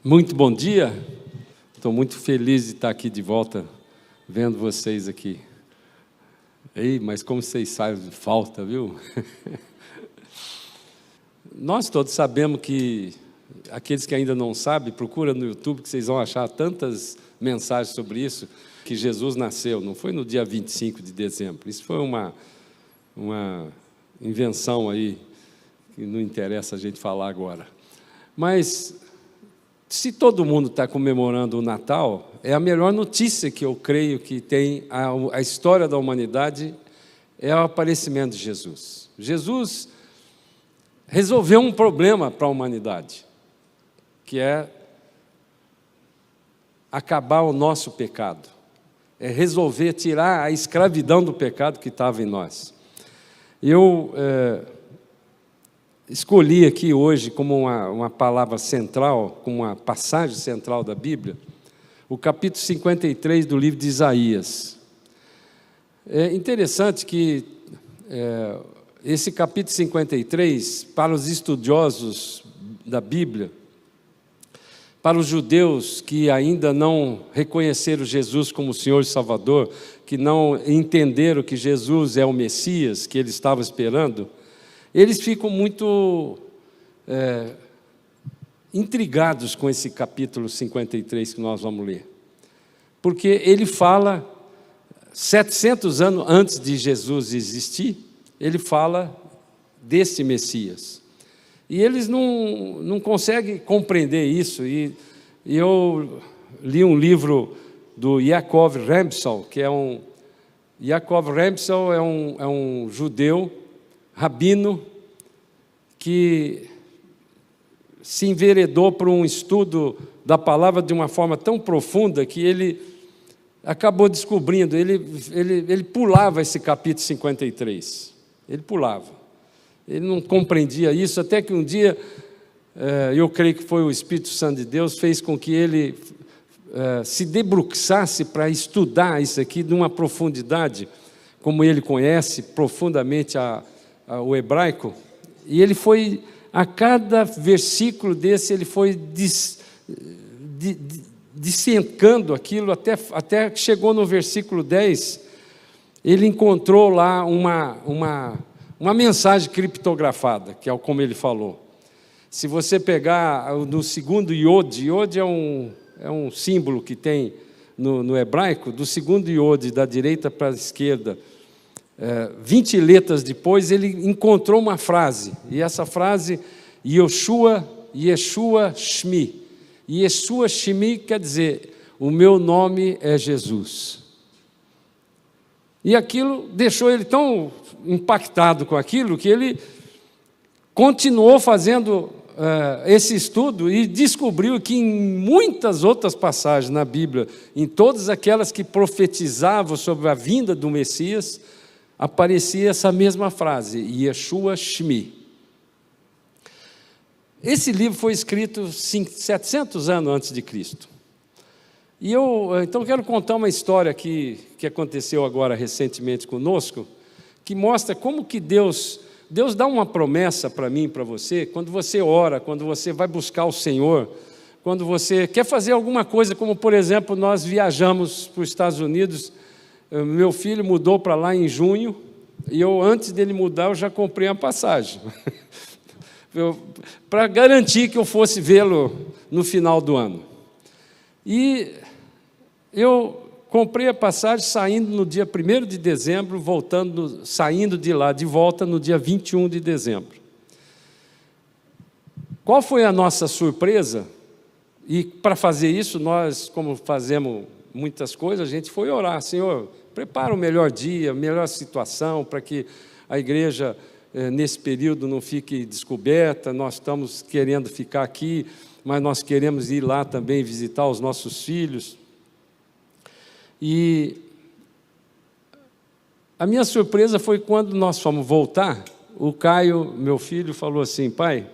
Muito bom dia, estou muito feliz de estar aqui de volta, vendo vocês aqui. Ei, mas como vocês sabem, falta, viu? Nós todos sabemos que, aqueles que ainda não sabem, procura no YouTube que vocês vão achar tantas mensagens sobre isso, que Jesus nasceu, não foi no dia 25 de dezembro, isso foi uma invenção aí, que não interessa a gente falar agora. Mas, se todo mundo está comemorando o Natal, é a melhor notícia que eu creio que tem a história da humanidade, é o aparecimento de Jesus. Jesus resolveu um problema para a humanidade, que é acabar o nosso pecado, é resolver tirar a escravidão do pecado que estava em nós. Eu escolhi aqui hoje como uma palavra central, como uma passagem central da Bíblia, o capítulo 53 do livro de Isaías. É interessante que esse capítulo 53, para os estudiosos da Bíblia, para os judeus que ainda não reconheceram Jesus como Senhor e Salvador, que não entenderam que Jesus é o Messias que eles estavam esperando, eles ficam muito intrigados com esse capítulo 53 que nós vamos ler. Porque ele fala, 700 anos antes de Jesus existir, ele fala desse Messias. E eles não conseguem compreender isso. E eu li um livro do Yaakov Remsal, que Yaakov Remsal é um judeu, rabino, que se enveredou por um estudo da palavra de uma forma tão profunda que ele acabou descobrindo, ele pulava esse capítulo 53, ele pulava, ele não compreendia isso, até que um dia, eu creio que foi o Espírito Santo de Deus, fez com que ele se debruçasse para estudar isso aqui de uma profundidade, como ele conhece profundamente o hebraico, e ele foi, a cada versículo desse, ele foi dissecando aquilo, até que chegou no versículo 10, ele encontrou lá uma mensagem criptografada, que é como ele falou. Se você pegar no segundo iode, iode é um símbolo que tem no hebraico, do segundo iode, da direita para a esquerda, 20 letras depois, ele encontrou uma frase, e essa frase, Yeshua Shmi. Yeshua Shmi quer dizer, o meu nome é Jesus. E aquilo deixou ele tão impactado com aquilo, que ele continuou fazendo esse estudo e descobriu que em muitas outras passagens na Bíblia, em todas aquelas que profetizavam sobre a vinda do Messias, aparecia essa mesma frase, Yeshua Shmi. Esse livro foi escrito 700 anos antes de Cristo. E então quero contar uma história que aconteceu agora recentemente conosco, que mostra como que Deus dá uma promessa para mim e para você, quando você ora, quando você vai buscar o Senhor, quando você quer fazer alguma coisa, como por exemplo, nós viajamos para os Estados Unidos. Meu filho mudou para lá em junho, e antes dele mudar, eu já comprei a passagem, para garantir que eu fosse vê-lo no final do ano. E eu comprei a passagem saindo no dia 1º de dezembro, saindo de lá de volta no dia 21 de dezembro. Qual foi a nossa surpresa? E para fazer isso, nós, como fazemos muitas coisas, a gente foi orar, Senhor, prepara o melhor dia, a melhor situação, para que a igreja, nesse período, não fique descoberta. Nós estamos querendo ficar aqui, mas nós queremos ir lá também visitar os nossos filhos. E a minha surpresa foi quando nós fomos voltar, o Caio, meu filho, falou assim, pai,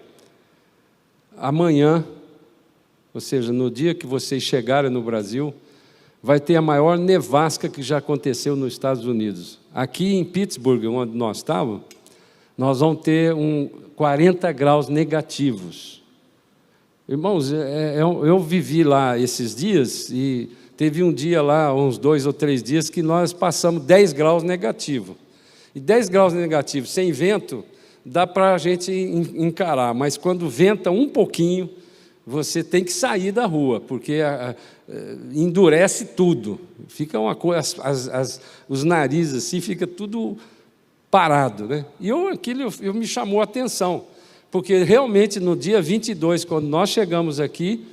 amanhã, ou seja, no dia que vocês chegarem no Brasil, vai ter a maior nevasca que já aconteceu nos Estados Unidos. Aqui em Pittsburgh, onde nós estávamos, nós vamos ter 40 graus negativos. Irmãos, eu vivi lá esses dias e teve um dia lá, uns 2 ou 3 dias, que nós passamos 10 graus negativo. E 10 graus negativo, sem vento, dá para a gente encarar, mas quando venta um pouquinho, você tem que sair da rua, porque endurece tudo. Fica uma coisa, os narizes assim, fica tudo parado, né? E aquilo me chamou a atenção, porque realmente no dia 22, quando nós chegamos aqui,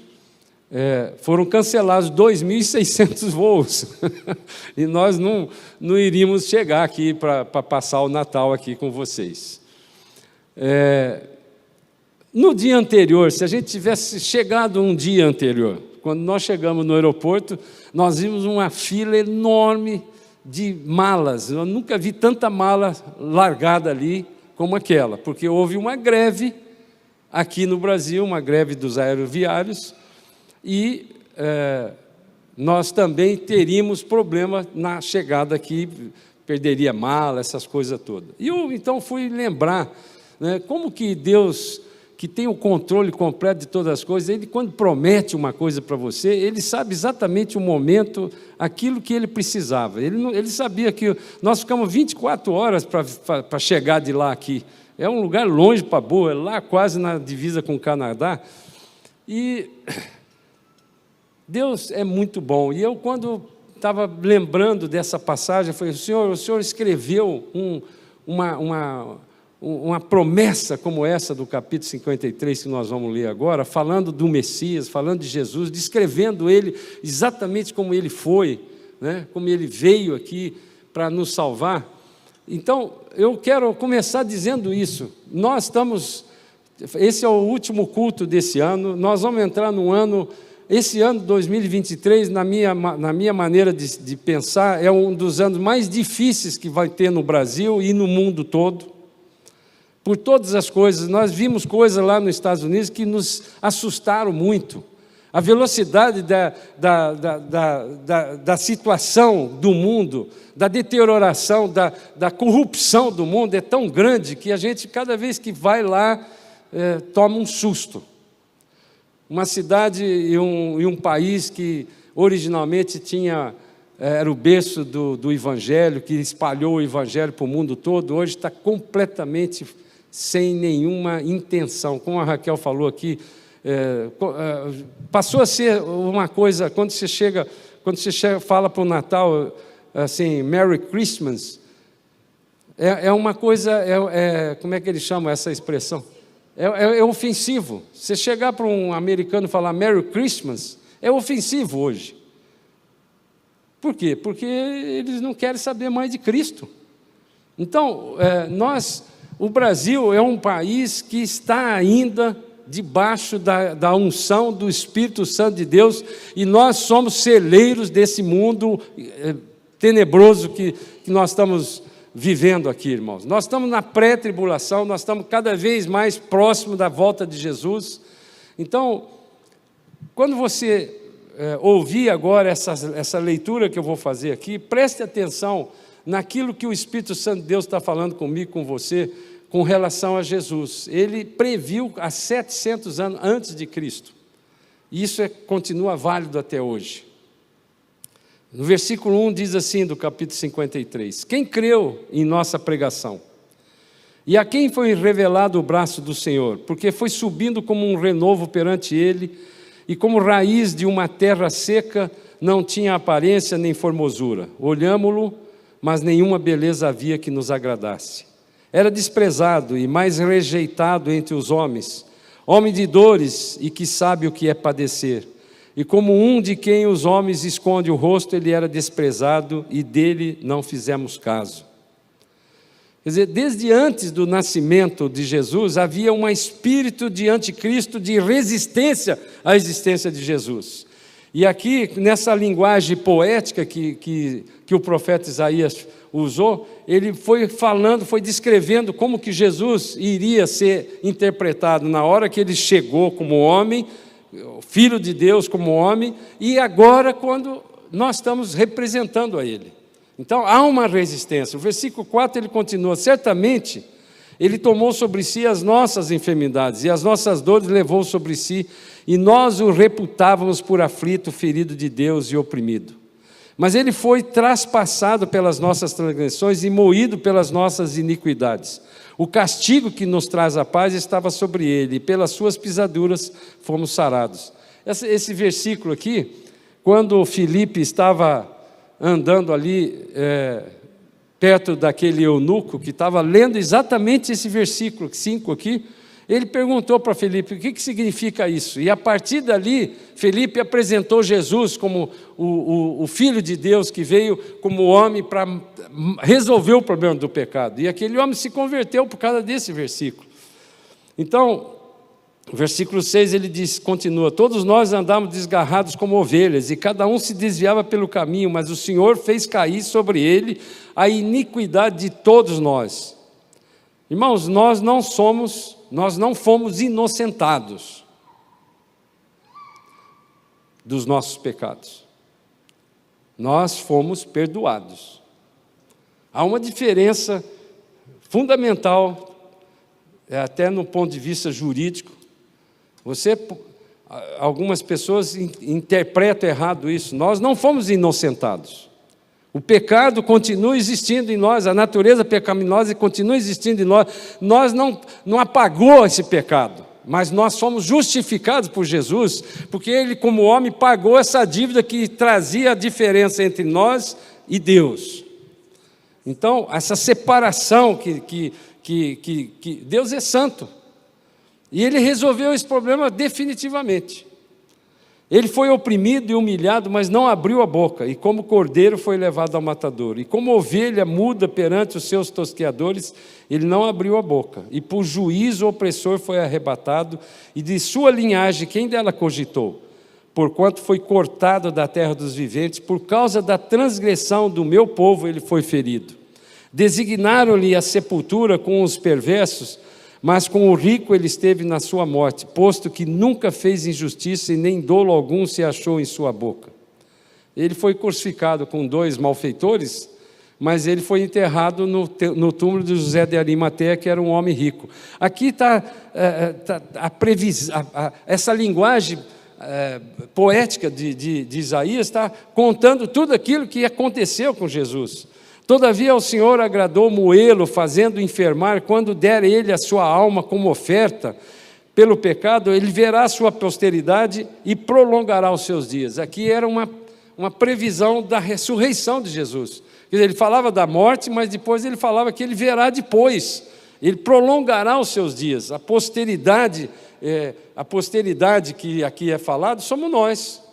foram cancelados 2.600 voos, e nós não iríamos chegar aqui para passar o Natal aqui com vocês. No dia anterior, se a gente tivesse chegado um dia anterior, quando nós chegamos no aeroporto, nós vimos uma fila enorme de malas. Eu nunca vi tanta mala largada ali como aquela, porque houve uma greve aqui no Brasil, uma greve dos aeroviários, e nós também teríamos problema na chegada aqui, perderia mala, essas coisas todas. E eu, então, fui lembrar, né, como que Deus, que tem o controle completo de todas as coisas, Ele, quando promete uma coisa para você, Ele sabe exatamente o momento, aquilo que Ele precisava. Ele sabia que nós ficamos 24 horas para chegar de lá aqui. É um lugar longe para Boa, lá quase na divisa com o Canadá. E Deus é muito bom. E eu, quando estava lembrando dessa passagem, eu falei: o Senhor escreveu uma promessa como essa do capítulo 53 que nós vamos ler agora, falando do Messias, falando de Jesus, descrevendo Ele exatamente como Ele foi, né? Como Ele veio aqui para nos salvar. Então, eu quero começar dizendo isso. Nós estamos, esse é o último culto desse ano, nós vamos entrar no ano, esse ano 2023, na minha maneira de pensar, é um dos anos mais difíceis que vai ter no Brasil e no mundo todo. Por todas as coisas, nós vimos coisas lá nos Estados Unidos que nos assustaram muito. A velocidade da situação do mundo, da deterioração, da corrupção do mundo é tão grande que a gente, cada vez que vai lá, toma um susto. Uma cidade e um país que originalmente era o berço do Evangelho, que espalhou o Evangelho para o mundo todo, hoje está completamente sem nenhuma intenção. Como a Raquel falou aqui, passou a ser uma coisa, quando você fala para o Natal, assim, Merry Christmas, é uma coisa, como é que eles chamam essa expressão? É ofensivo. Você chegar para um americano e falar Merry Christmas, é ofensivo hoje. Por quê? Porque eles não querem saber mais de Cristo. Então, o Brasil é um país que está ainda debaixo da unção do Espírito Santo de Deus, e nós somos celeiros desse mundo tenebroso que nós estamos vivendo aqui, irmãos. Nós estamos na pré-tribulação, nós estamos cada vez mais próximos da volta de Jesus. Então, quando você ouvir agora essa leitura que eu vou fazer aqui, preste atenção naquilo que o Espírito Santo de Deus está falando comigo, com você, com relação a Jesus. Ele previu há 700 anos antes de Cristo. E isso continua válido até hoje. No versículo 1 diz assim, do capítulo 53, quem creu em nossa pregação? E a quem foi revelado o braço do Senhor? Porque foi subindo como um renovo perante ele, e como raiz de uma terra seca, não tinha aparência nem formosura. Olhámo-lo, mas nenhuma beleza havia que nos agradasse. Era desprezado e mais rejeitado entre os homens, homem de dores e que sabe o que é padecer. E como um de quem os homens escondem o rosto, ele era desprezado e dele não fizemos caso. Quer dizer, desde antes do nascimento de Jesus, havia um espírito de anticristo, de resistência à existência de Jesus. E aqui, nessa linguagem poética que o profeta Isaías usou, ele foi falando, foi descrevendo como que Jesus iria ser interpretado na hora que ele chegou como homem, Filho de Deus como homem, e agora quando nós estamos representando a Ele. Então há uma resistência. O versículo 4 ele continua, certamente Ele tomou sobre si as nossas enfermidades e as nossas dores levou sobre si, e nós o reputávamos por aflito, ferido de Deus e oprimido. Mas ele foi traspassado pelas nossas transgressões e moído pelas nossas iniquidades. O castigo que nos traz a paz estava sobre ele, e pelas suas pisaduras fomos sarados. Esse versículo aqui, quando Filipe estava andando ali perto daquele eunuco, que estava lendo exatamente esse versículo 5 aqui, ele perguntou para Filipe, o que significa isso? E a partir dali, Filipe apresentou Jesus como o Filho de Deus, que veio como homem para resolver o problema do pecado. E aquele homem se converteu por causa desse versículo. Então, versículo 6 ele diz, continua, todos nós andávamos desgarrados como ovelhas, e cada um se desviava pelo caminho, mas o Senhor fez cair sobre ele a iniquidade de todos nós. Irmãos, nós não fomos inocentados dos nossos pecados. Nós fomos perdoados. Há uma diferença fundamental, até no ponto de vista jurídico. Algumas pessoas interpretam errado isso. Nós não fomos inocentados. O pecado continua existindo em nós, a natureza pecaminosa continua existindo em nós. Nós não apagou esse pecado, mas nós fomos justificados por Jesus, porque Ele, como homem, pagou essa dívida que trazia a diferença entre nós e Deus. Então, essa separação que Deus é santo, e Ele resolveu esse problema definitivamente. Ele foi oprimido e humilhado, mas não abriu a boca, e como cordeiro foi levado ao matador. E como ovelha muda perante os seus tosqueadores, ele não abriu a boca. E por juízo o opressor foi arrebatado, e de sua linhagem quem dela cogitou? Porquanto foi cortado da terra dos viventes, por causa da transgressão do meu povo ele foi ferido. Designaram-lhe a sepultura com os perversos, mas com o rico ele esteve na sua morte, posto que nunca fez injustiça e nem dolo algum se achou em sua boca. Ele foi crucificado com 2 malfeitores, mas ele foi enterrado no túmulo de José de Arimateia, que era um homem rico. Aqui está essa linguagem poética de Isaías, está contando tudo aquilo que aconteceu com Jesus. Todavia o Senhor agradou moê-lo, fazendo enfermar, quando der ele a sua alma como oferta pelo pecado, ele verá a sua posteridade e prolongará os seus dias. Aqui era uma previsão da ressurreição de Jesus. Quer dizer, ele falava da morte, mas depois ele falava que ele verá depois. Ele prolongará os seus dias. A posteridade que aqui é falado somos nós.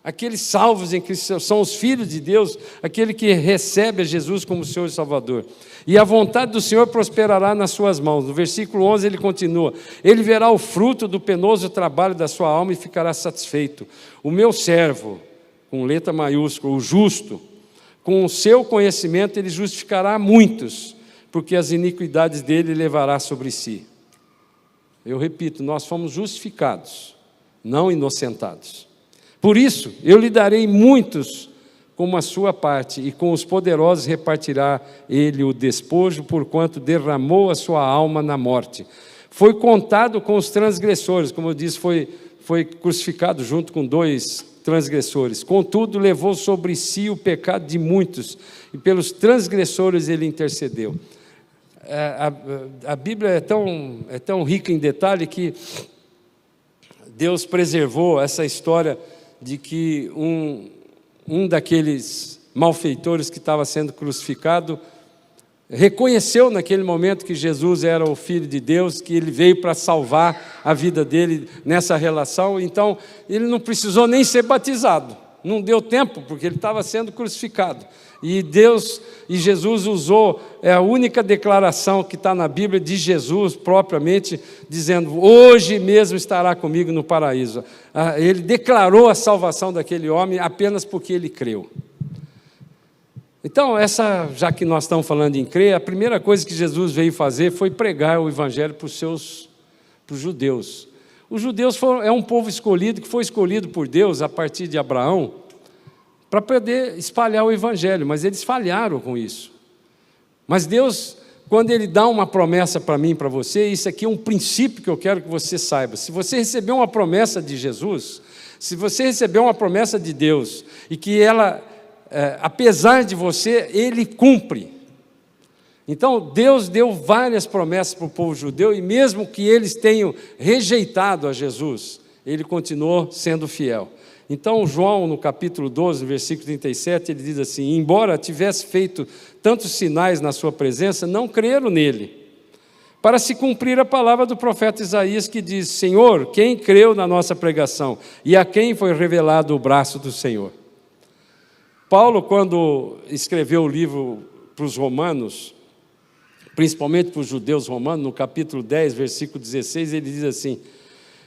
Aqueles salvos em Cristo são os filhos de Deus, aquele que recebe a Jesus como Senhor e Salvador. E a vontade do Senhor prosperará nas suas mãos. No versículo 11 ele continua, ele verá o fruto do penoso trabalho da sua alma e ficará satisfeito. O meu servo, com letra maiúscula, o justo, com o seu conhecimento ele justificará muitos, porque as iniquidades dele levará sobre si. Eu repito, nós fomos justificados, não inocentados. Por isso, eu lhe darei muitos como a sua parte, e com os poderosos repartirá ele o despojo, porquanto derramou a sua alma na morte. Foi contado com os transgressores, como eu disse, foi crucificado junto com 2 transgressores. Contudo, levou sobre si o pecado de muitos, e pelos transgressores ele intercedeu. A Bíblia é tão rica em detalhe que Deus preservou essa história de que um daqueles malfeitores que estava sendo crucificado reconheceu naquele momento que Jesus era o Filho de Deus, que ele veio para salvar a vida dele nessa relação. Então ele não precisou nem ser batizado, não deu tempo, porque ele estava sendo crucificado. E Jesus usou, é a única declaração que está na Bíblia de Jesus propriamente, dizendo, hoje mesmo estará comigo no paraíso. Ele declarou a salvação daquele homem apenas porque ele creu. Então, já que nós estamos falando em crer, a primeira coisa que Jesus veio fazer foi pregar o Evangelho para os judeus. Os judeus é um povo escolhido, que foi escolhido por Deus a partir de Abraão, para poder espalhar o Evangelho, mas eles falharam com isso. Mas Deus quando Ele dá uma promessa para mim e para você, isso aqui é um princípio que eu quero que você saiba. Se você recebeu uma promessa de Jesus, se você recebeu uma promessa de Deus, e que ela, apesar de você, Ele cumpre. Então, Deus deu várias promessas para o povo judeu, e mesmo que eles tenham rejeitado a Jesus, Ele continuou sendo fiel. Então, João, no capítulo 12, versículo 37, ele diz assim: embora tivesse feito tantos sinais na sua presença, não creram nele, para se cumprir a palavra do profeta Isaías, que diz: Senhor, quem creu na nossa pregação, e a quem foi revelado o braço do Senhor? Paulo, quando escreveu o livro para os romanos, principalmente para os judeus romanos, no capítulo 10, versículo 16, ele diz assim: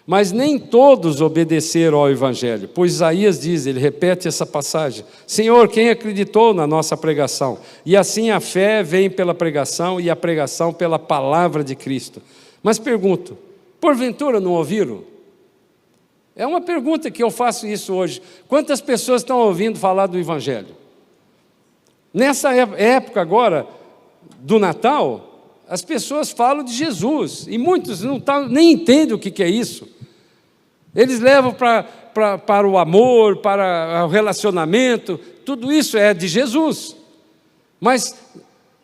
mas nem todos obedeceram ao Evangelho, pois Isaías diz, ele repete essa passagem: Senhor, quem acreditou na nossa pregação? E assim a fé vem pela pregação, e a pregação pela palavra de Cristo. Mas pergunto, porventura não ouviram? É uma pergunta que eu faço isso hoje. Quantas pessoas estão ouvindo falar do Evangelho? Nessa época agora, do Natal, as pessoas falam de Jesus, e muitos nem entendem o que é isso. Eles levam para o amor, para o relacionamento, tudo isso é de Jesus. Mas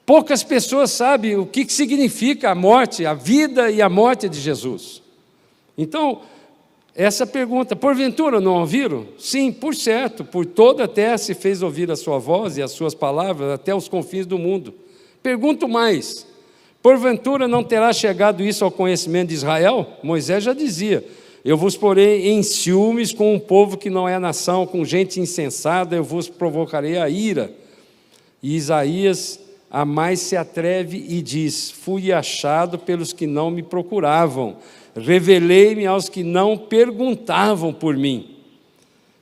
poucas pessoas sabem o que significa a morte, a vida e a morte de Jesus. Então, essa pergunta, porventura não ouviram? Sim, por certo, por toda a terra se fez ouvir a sua voz e as suas palavras até os confins do mundo. Pergunto mais, porventura não terá chegado isso ao conhecimento de Israel? Moisés já dizia: eu vos porei em ciúmes com um povo que não é nação, com gente insensada, eu vos provocarei a ira. E Isaías a mais se atreve e diz: fui achado pelos que não me procuravam, revelei-me aos que não perguntavam por mim.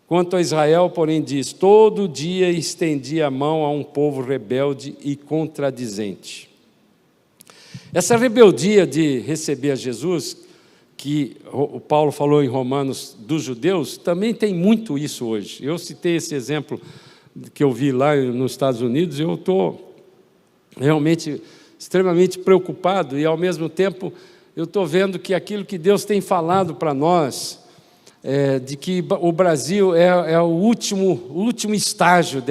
Quanto a Israel, porém, diz: todo dia estendi a mão a um povo rebelde e contradizente. Essa rebeldia de receber a Jesus, que o Paulo falou em Romanos dos judeus, também tem muito isso hoje. Eu citei esse exemplo que eu vi lá nos Estados Unidos, e eu estou realmente extremamente preocupado, e ao mesmo tempo eu estou vendo que aquilo que Deus tem falado para nós, de que o Brasil é o último estágio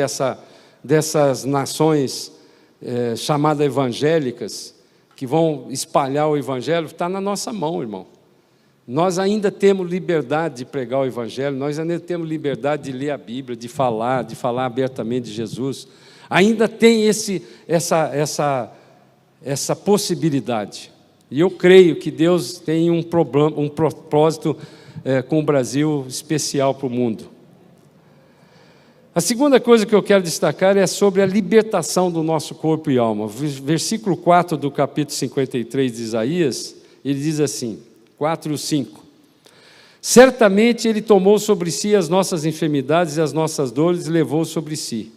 dessas nações chamadas evangélicas, que vão espalhar o Evangelho, está na nossa mão, irmão. Nós ainda temos liberdade de pregar o Evangelho, nós ainda temos liberdade de ler a Bíblia, de falar abertamente de Jesus. Ainda tem essa possibilidade. E eu creio que Deus tem um propósito com o Brasil especial para o mundo. A segunda coisa que eu quero destacar é sobre a libertação do nosso corpo e alma. Versículo 4 do capítulo 53 de Isaías, ele diz assim, 4 e 5. Certamente Ele tomou sobre si as nossas enfermidades e as nossas dores, e levou sobre si.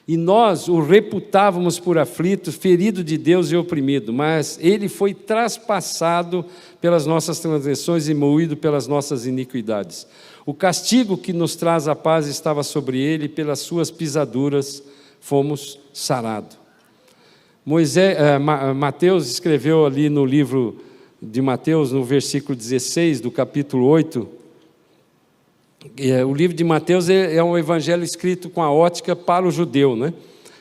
E nós o reputávamos por aflito, ferido de Deus e oprimido, mas Ele foi traspassado pelas nossas transgressões e moído pelas nossas iniquidades. O castigo que nos traz a paz estava sobre Ele, e pelas suas pisaduras fomos sarados. Mateus escreveu ali no livro de Mateus, no versículo 16 do capítulo 8, o livro de Mateus é um evangelho escrito com a ótica para o judeu, né?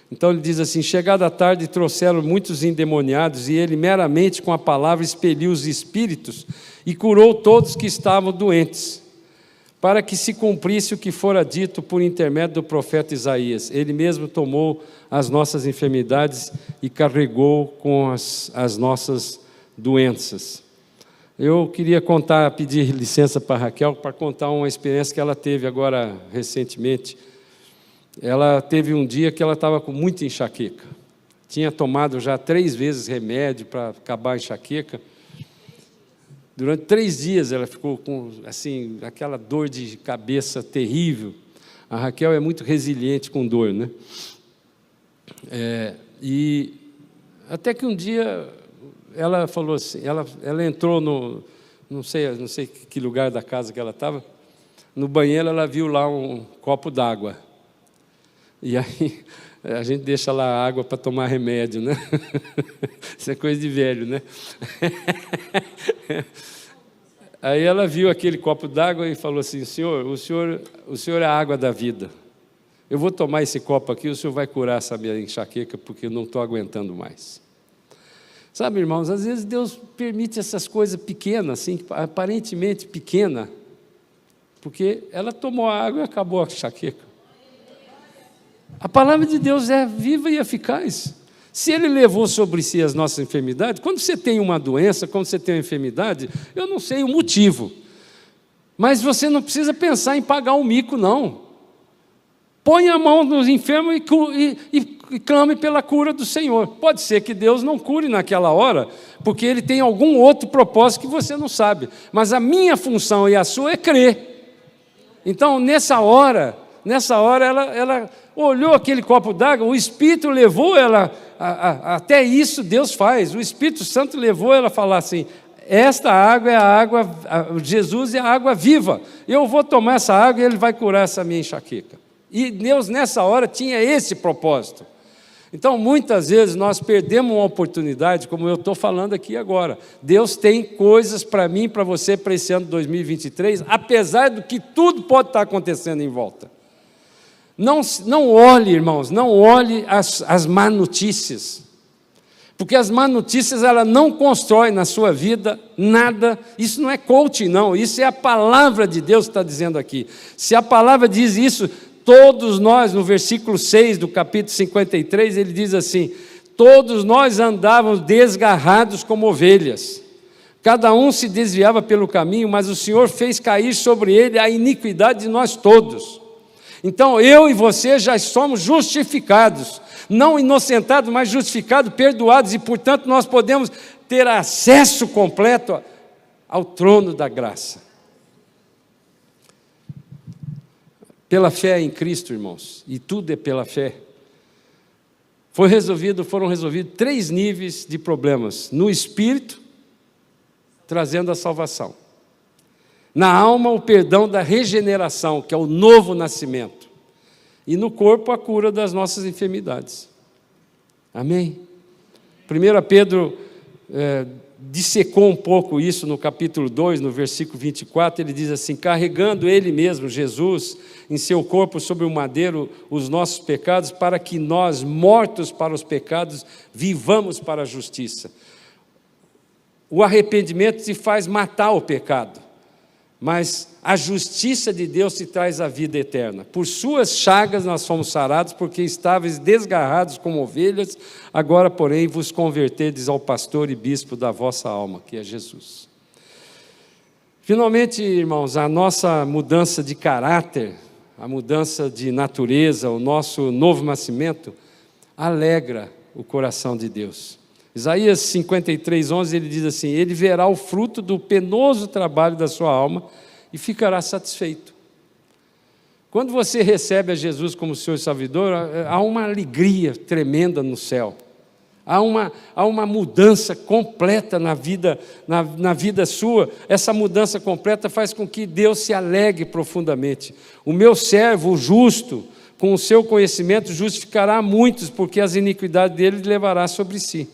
Então ele diz assim: chegada a tarde trouxeram muitos endemoniados, e ele meramente com a palavra expeliu os espíritos e curou todos que estavam doentes, para que se cumprisse o que fora dito por intermédio do profeta Isaías. Ele mesmo tomou as nossas enfermidades e carregou com as nossas doenças. Eu queria pedir licença para a Raquel, para contar uma experiência que ela teve agora recentemente. Ela teve um dia que ela estava com muita enxaqueca. Tinha tomado já 3 vezes remédio para acabar a enxaqueca. Durante 3 dias ela ficou com assim, aquela dor de cabeça terrível. A Raquel é muito resiliente com dor, né? E até que um dia ela falou assim, ela entrou não sei que lugar da casa que ela estava, no banheiro ela viu lá um copo d'água. E aí A gente deixa lá a água para tomar remédio, né? Isso é coisa de velho, né? Aí ela viu aquele copo d'água e falou assim: o senhor é a água da vida. Eu vou tomar esse copo aqui, o senhor vai curar essa minha enxaqueca, porque eu não estou aguentando mais. Sabe, irmãos, às vezes Deus permite essas coisas pequenas, assim, aparentemente pequenas, porque ela tomou a água e acabou a enxaqueca. A palavra de Deus é viva e eficaz. Se Ele levou sobre si as nossas enfermidades, quando você tem uma doença, quando você tem uma enfermidade, eu não sei o motivo, mas você não precisa pensar em pagar um mico, não. Põe a mão nos enfermos e clame pela cura do Senhor. Pode ser que Deus não cure naquela hora, porque Ele tem algum outro propósito que você não sabe. Mas a minha função e a sua é crer. Então, nessa hora ela olhou aquele copo d'água, o Espírito levou ela, até isso Deus faz. O Espírito Santo levou ela a falar assim: esta água é a água, Jesus é a água viva. Eu vou tomar essa água e Ele vai curar essa minha enxaqueca. E Deus, nessa hora, tinha esse propósito. Então, muitas vezes, nós perdemos uma oportunidade, como eu estou falando aqui agora. Deus tem coisas para mim e para você para esse ano de 2023, apesar do que tudo pode estar acontecendo em volta. Não olhe, irmãos, não olhe as má notícias. Porque as má notícias, ela não constrói na sua vida nada. Isso não é coaching, não. Isso é a palavra de Deus que está dizendo aqui. Se a palavra diz isso, todos nós, no versículo 6 do capítulo 53, ele diz assim: todos nós andávamos desgarrados como ovelhas. Cada um se desviava pelo caminho, mas o Senhor fez cair sobre ele a iniquidade de nós todos. Então, eu e você já somos justificados, não inocentados, mas justificados, perdoados, e, portanto, nós podemos ter acesso completo ao trono da graça. Pela fé em Cristo, irmãos, e tudo é pela fé. Foram resolvidos 3 níveis de problemas: no espírito, trazendo a salvação; na alma, o perdão da regeneração, que é o novo nascimento; e no corpo, a cura das nossas enfermidades. Amém? 1 Pedro dissecou um pouco isso no capítulo 2, no versículo 24, ele diz assim: carregando Ele mesmo, Jesus, em seu corpo sobre o madeiro, os nossos pecados, para que nós, mortos para os pecados, vivamos para a justiça. O arrependimento te faz matar o pecado, mas a justiça de Deus te traz a vida eterna. Por suas chagas nós fomos sarados, porque estáveis desgarrados como ovelhas, agora, porém, vos convertedes ao pastor e bispo da vossa alma, que é Jesus. Finalmente, irmãos, a nossa mudança de caráter, a mudança de natureza, o nosso novo nascimento, alegra o coração de Deus. Isaías 53:11, ele diz assim: ele verá o fruto do penoso trabalho da sua alma e ficará satisfeito. Quando você recebe a Jesus como seu Salvador, há uma alegria tremenda no céu. Há uma mudança completa na vida sua. Essa mudança completa faz com que Deus se alegre profundamente. O meu servo, o justo, com o seu conhecimento, justificará muitos, porque as iniquidades dele levará sobre si.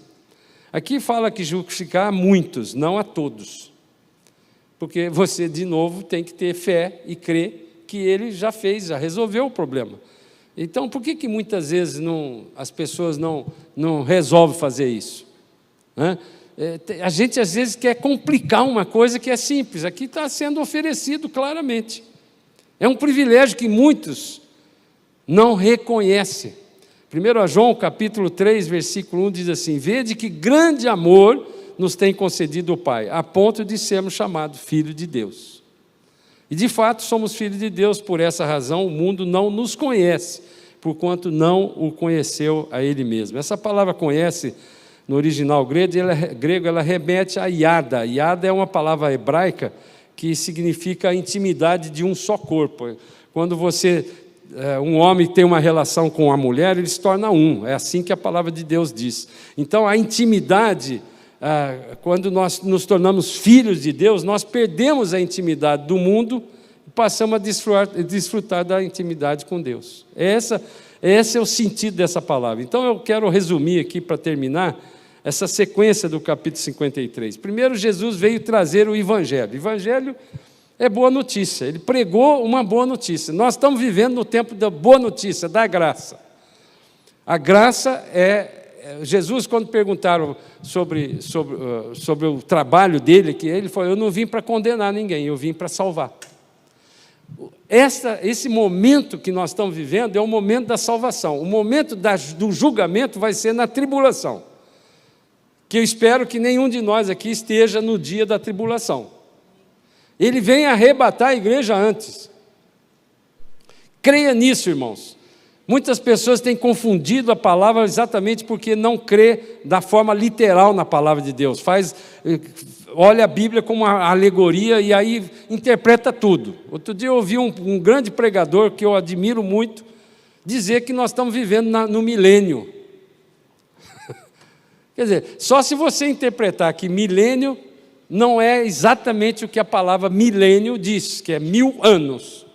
Aqui fala que justificar a muitos, não a todos. Porque você, de novo, tem que ter fé e crer que Ele já fez, já resolveu o problema. Então, por que muitas vezes as pessoas não resolvem fazer isso? A gente, às vezes, quer complicar uma coisa que é simples. Aqui está sendo oferecido claramente. É um privilégio que muitos não reconhecem. 1 João, capítulo 3, versículo 1, diz assim: vede que grande amor nos tem concedido o Pai, a ponto de sermos chamados filhos de Deus. E, de fato, somos filhos de Deus. Por essa razão, o mundo não nos conhece, porquanto não o conheceu a Ele mesmo. Essa palavra conhece, no original grego, ela remete a iada. Iada é uma palavra hebraica que significa a intimidade de um só corpo. Quando um homem tem uma relação com uma mulher, ele se torna um. É assim que a palavra de Deus diz. Então, a intimidade, quando nós nos tornamos filhos de Deus, nós perdemos a intimidade do mundo passamos a desfrutar da intimidade com Deus. Esse é o sentido dessa palavra. Então eu quero resumir aqui, para terminar, essa sequência do capítulo 53. Primeiro, Jesus veio trazer o Evangelho. O Evangelho é boa notícia, ele pregou uma boa notícia. Nós estamos vivendo no tempo da boa notícia, da graça. A graça Jesus, quando perguntaram sobre o trabalho dele, que ele falou: eu não vim para condenar ninguém, eu vim para salvar. Esse momento que nós estamos vivendo é o momento da salvação. O momento do julgamento vai ser na tribulação, que eu espero que nenhum de nós aqui esteja no dia da tribulação. Ele vem arrebatar a igreja antes. Creia nisso, irmãos. Muitas pessoas têm confundido a palavra exatamente porque não crê da forma literal na palavra de Deus. Olha a Bíblia como uma alegoria e aí interpreta tudo. Outro dia eu ouvi um grande pregador, que eu admiro muito, dizer que nós estamos vivendo no milênio. Quer dizer, só se você interpretar que milênio não é exatamente o que a palavra milênio diz, que é 1000 anos.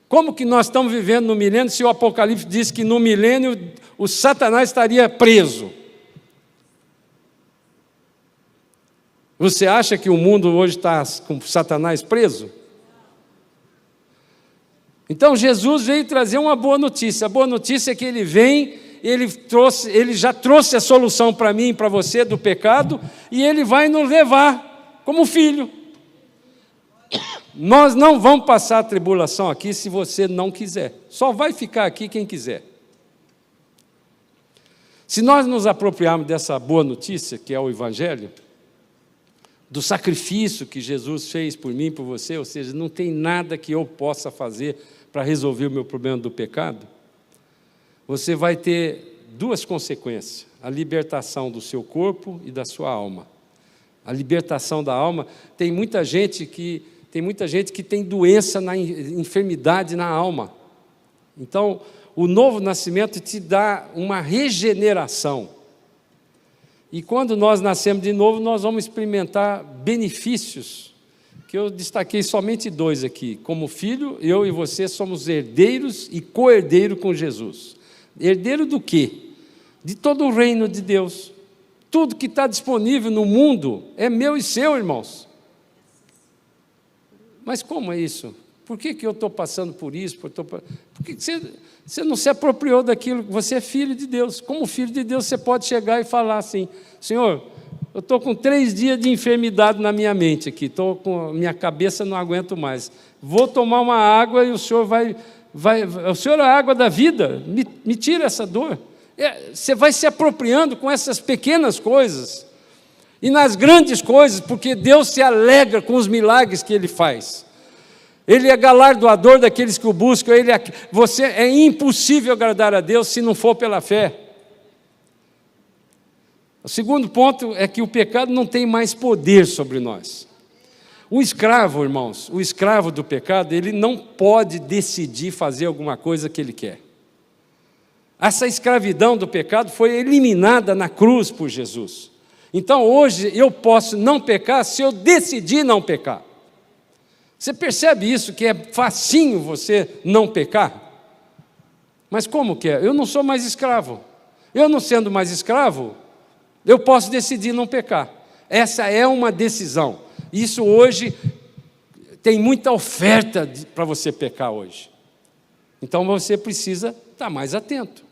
Como que nós estamos vivendo no milênio se o Apocalipse diz que no milênio o Satanás estaria preso? Você acha que o mundo hoje está com Satanás preso? Então Jesus veio trazer uma boa notícia. A boa notícia é que ele vem, ele já trouxe a solução para mim e para você do pecado, e ele vai nos levar como filho. Nós não vamos passar a tribulação aqui se você não quiser. Só vai ficar aqui quem quiser. Se nós nos apropriarmos dessa boa notícia, que é o Evangelho, do sacrifício que Jesus fez por mim e por você, ou seja, não tem nada que eu possa fazer para resolver o meu problema do pecado, você vai ter duas consequências: a libertação do seu corpo e da sua alma. A libertação da alma, tem muita gente que tem doença, enfermidade na alma. Então, o novo nascimento te dá uma regeneração. E quando nós nascemos de novo, nós vamos experimentar benefícios, que eu destaquei somente 2 aqui. Como filho, eu e você somos herdeiros e co-herdeiros com Jesus. Herdeiro do quê? De todo o reino de Deus. Tudo que está disponível no mundo é meu e seu, irmãos. Mas como é isso? Por que eu estou passando por isso? Por que você não se apropriou daquilo? Você é filho de Deus. Como filho de Deus, você pode chegar e falar assim: Senhor, eu estou com 3 dias de enfermidade na minha mente aqui, estou com minha cabeça, não aguento mais. Vou tomar uma água e o Senhor o Senhor é a água da vida, me tira essa dor. Você vai se apropriando com essas pequenas coisas e nas grandes coisas, porque Deus se alegra com os milagres que Ele faz. Ele é galardoador daqueles que o buscam. É impossível agradar a Deus se não for pela fé. O segundo ponto é que o pecado não tem mais poder sobre nós. O escravo, irmãos, o escravo do pecado, ele não pode decidir fazer alguma coisa que ele quer. Essa escravidão do pecado foi eliminada na cruz por Jesus. Então hoje eu posso não pecar se eu decidir não pecar. Você percebe isso, que é facinho você não pecar? Mas como que é? Eu não sou mais escravo. Eu não sendo mais escravo, eu posso decidir não pecar. Essa é uma decisão. Isso hoje tem muita oferta para você pecar hoje. Então você precisa estar mais atento.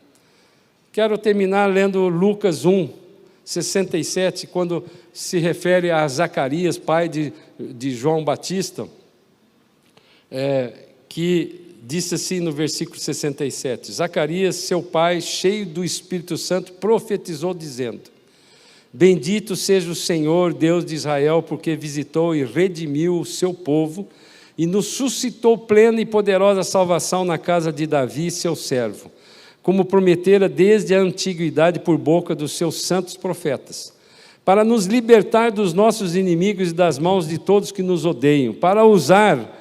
Quero terminar lendo Lucas 1, 67, quando se refere a Zacarias, pai de João Batista, que disse assim no versículo 67, Zacarias, seu pai, cheio do Espírito Santo, profetizou dizendo: bendito seja o Senhor, Deus de Israel, porque visitou e redimiu o seu povo e nos suscitou plena e poderosa salvação na casa de Davi, seu servo, como prometera desde a antiguidade por boca dos seus santos profetas, para nos libertar dos nossos inimigos e das mãos de todos que nos odeiam, para usar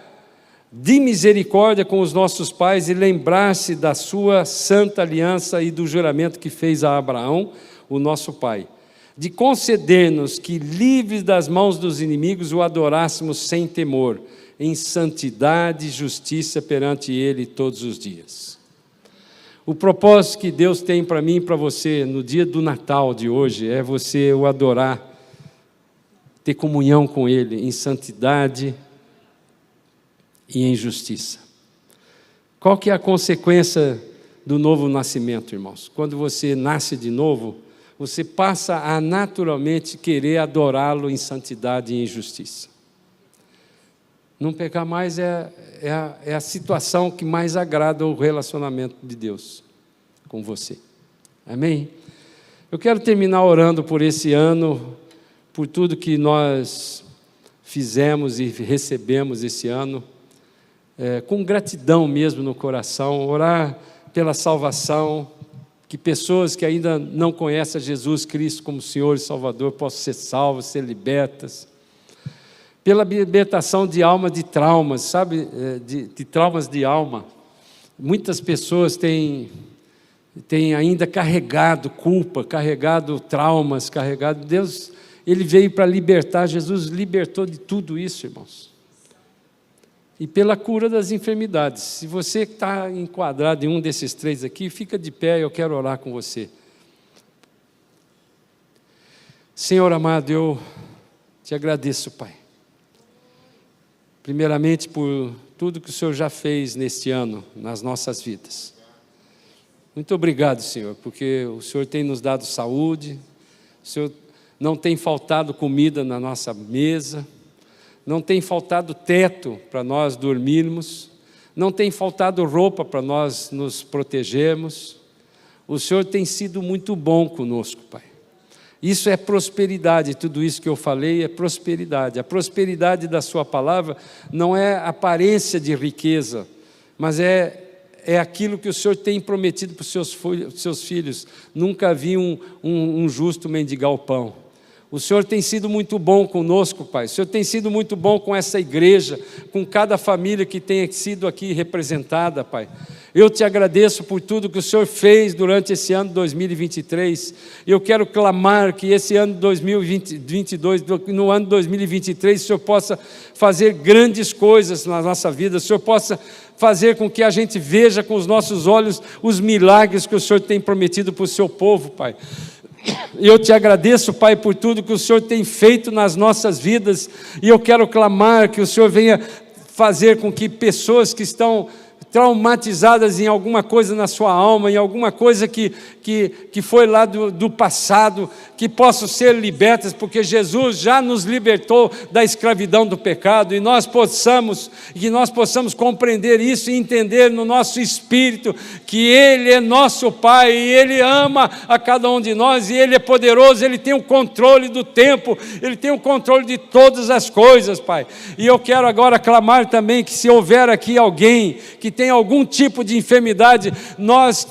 de misericórdia com os nossos pais e lembrar-se da sua santa aliança e do juramento que fez a Abraão, o nosso pai, de conceder-nos que, livres das mãos dos inimigos, o adorássemos sem temor, em santidade e justiça perante Ele todos os dias. O propósito que Deus tem para mim e para você no dia do Natal de hoje é você o adorar, ter comunhão com Ele em santidade e em justiça. Qual que é a consequência do novo nascimento, irmãos? Quando você nasce de novo, você passa a naturalmente querer adorá-lo em santidade e em justiça. Não pecar mais é a situação que mais agrada o relacionamento de Deus com você. Amém? Eu quero terminar orando por esse ano, por tudo que nós fizemos e recebemos esse ano, com gratidão mesmo no coração, orar pela salvação, que pessoas que ainda não conhecem a Jesus Cristo como Senhor e Salvador possam ser salvas, ser libertas, pela libertação de alma de traumas, sabe, de traumas de alma. Muitas pessoas têm ainda carregado culpa, carregado traumas, Deus, Ele veio para libertar, Jesus libertou de tudo isso, irmãos. E pela cura das enfermidades. Se você está enquadrado em um desses três aqui, fica de pé, eu quero orar com você. Senhor amado, eu te agradeço, Pai. Primeiramente por tudo que o Senhor já fez neste ano, nas nossas vidas. Muito obrigado, Senhor, porque o Senhor tem nos dado saúde, o Senhor não tem faltado comida na nossa mesa, não tem faltado teto para nós dormirmos, não tem faltado roupa para nós nos protegermos. O Senhor tem sido muito bom conosco, Pai. Isso é prosperidade, tudo isso que eu falei é prosperidade. A prosperidade da sua palavra não é aparência de riqueza, mas é aquilo que o Senhor tem prometido para os seus filhos. Nunca vi um justo mendigar o pão. O Senhor tem sido muito bom conosco, Pai. O Senhor tem sido muito bom com essa igreja, com cada família que tenha sido aqui representada, Pai. Eu te agradeço por tudo que o Senhor fez durante esse ano 2023. Eu quero clamar que esse ano 2022, no ano 2023, o Senhor possa fazer grandes coisas na nossa vida. O Senhor possa fazer com que a gente veja com os nossos olhos os milagres que o Senhor tem prometido para o seu povo, Pai. Eu te agradeço, Pai, por tudo que o Senhor tem feito nas nossas vidas, e eu quero clamar que o Senhor venha fazer com que pessoas que estão traumatizadas em alguma coisa na sua alma, em alguma coisa que foi lá do passado, que possam ser libertas, porque Jesus já nos libertou da escravidão do pecado, e que nós possamos compreender isso e entender no nosso espírito que Ele é nosso Pai, e Ele ama a cada um de nós, e Ele é poderoso, Ele tem o controle do tempo, Ele tem o controle de todas as coisas, Pai. E eu quero agora clamar também que se houver aqui alguém que tem algum tipo de enfermidade, nós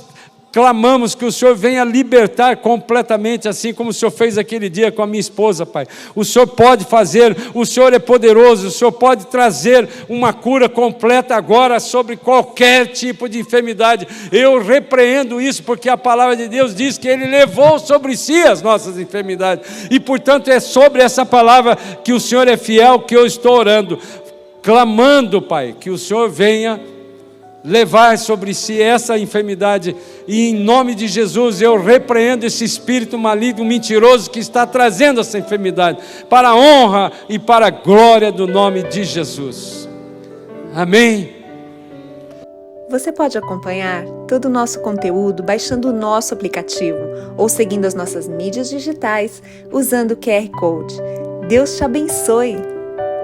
clamamos que o Senhor venha libertar completamente, assim como o Senhor fez aquele dia com a minha esposa, Pai. O Senhor pode fazer, o Senhor é poderoso, o Senhor pode trazer uma cura completa agora sobre qualquer tipo de enfermidade. Eu repreendo isso, porque a palavra de Deus diz que Ele levou sobre si as nossas enfermidades, e portanto é sobre essa palavra que o Senhor é fiel que eu estou orando, clamando, Pai, que o Senhor venha levar sobre si essa enfermidade, e em nome de Jesus eu repreendo esse espírito maligno, mentiroso, que está trazendo essa enfermidade, para a honra e para a glória do nome de Jesus. Amém. Você pode acompanhar todo o nosso conteúdo baixando o nosso aplicativo ou seguindo as nossas mídias digitais usando o QR Code. Deus te abençoe!